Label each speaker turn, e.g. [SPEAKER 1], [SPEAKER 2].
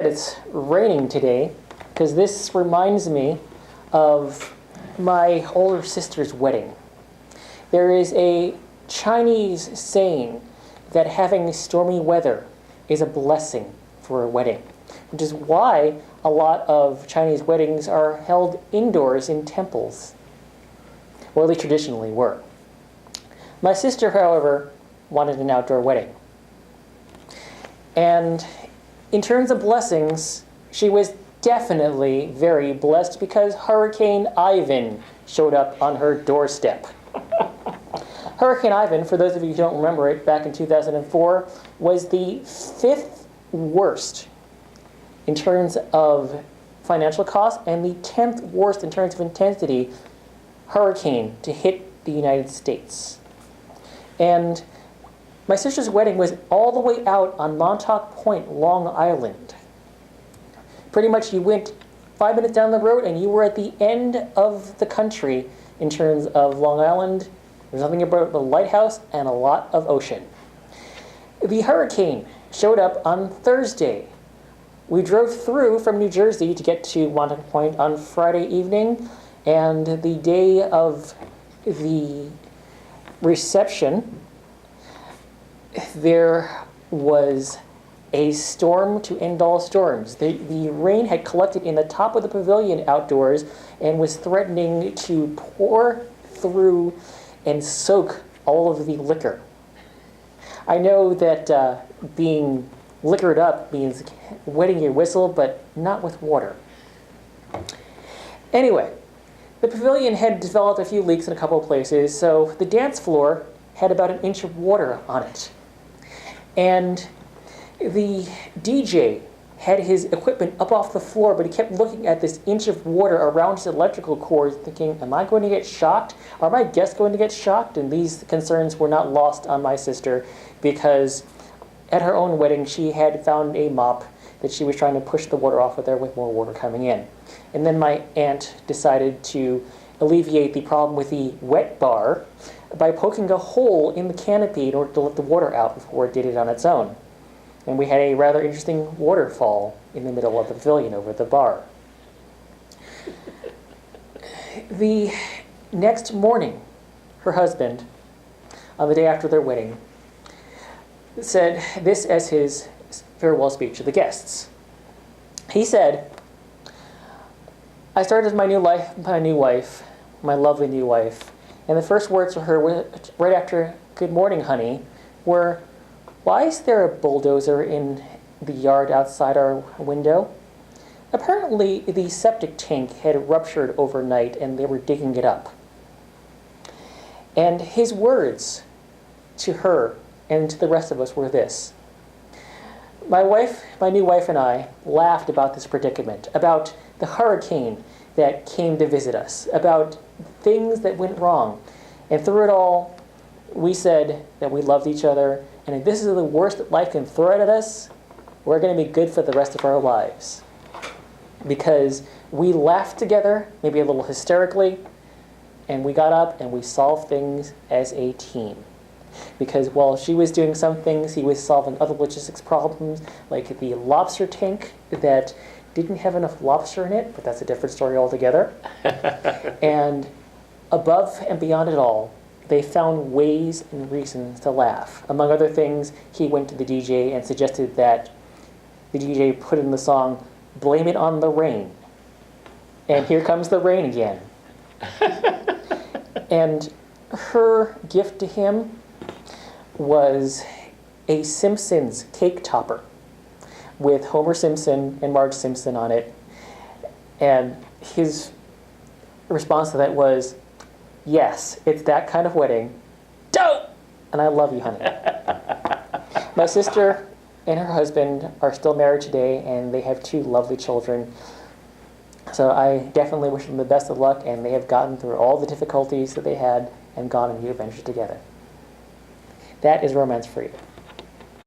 [SPEAKER 1] It's raining today because this reminds me of my older sister's wedding. There is a Chinese saying that having stormy weather is a blessing for a wedding, which is why a lot of Chinese weddings are held indoors in temples, or at least traditionally were. My sister, however, wanted an outdoor wedding. And in terms of blessings, she was definitely very blessed because Hurricane Ivan showed up on her doorstep. Hurricane Ivan, for those of you who don't remember it, back in 2004, was the 5th worst in terms of financial cost and the 10th worst in terms of intensity hurricane to hit the United States. And my sister's wedding was all the way out on Montauk Point, Long Island. Pretty much you went 5 minutes down the road and you were at the end of the country in terms of Long Island. There's nothing about the lighthouse and a lot of ocean. The hurricane showed up on Thursday. We drove through from New Jersey to get to Montauk Point on Friday evening, and the day of the reception, there was a storm to end all storms. The rain had collected in the top of the pavilion outdoors and was threatening to pour through and soak all of the liquor. I know that being liquored up means wetting your whistle, but not with water. Anyway, the pavilion had developed a few leaks in a couple of places, so the dance floor had about an inch of water on it. And the DJ had his equipment up off the floor, but he kept looking at this inch of water around his electrical cords, thinking, am I going to get shocked? Are my guests going to get shocked? And these concerns were not lost on my sister, because at her own wedding, she had found a mop that she was trying to push the water off with there with more water coming in. And then my aunt decided to alleviate the problem with the wet bar by poking a hole in the canopy in order to let the water out before it did it on its own. And we had a rather interesting waterfall in the middle of the pavilion over the bar. The next morning, her husband, on the day after their wedding, said this as his farewell speech to the guests. He said, I started my new life with my new wife, my lovely new wife, and the first words to her right after, good morning, honey, were, why is there a bulldozer in the yard outside our window? Apparently, the septic tank had ruptured overnight and they were digging it up. And his words to her and to the rest of us were this. My new wife and I laughed about this predicament, about the hurricane that came to visit us, about things that went wrong. And through it all, we said that we loved each other, and if this is the worst that life can throw at us, we're going to be good for the rest of our lives. Because we laughed together, maybe a little hysterically, and we got up and we solved things as a team. Because while she was doing some things, he was solving other logistics problems, like the lobster tank that didn't have enough lobster in it, but that's a different story altogether. And above and beyond it all, they found ways and reasons to laugh. Among other things, he went to the DJ and suggested that the DJ put in the song, Blame It on the Rain. And here comes the rain again. And her gift to him was a Simpsons cake topper with Homer Simpson and Marge Simpson on it. And his response to that was, yes, it's that kind of wedding. Dope! And I love you, honey. My sister and her husband are still married today, and they have 2 lovely children. So I definitely wish them the best of luck, and they have gotten through all the difficulties that they had and gone on new adventures together. That is romance for you.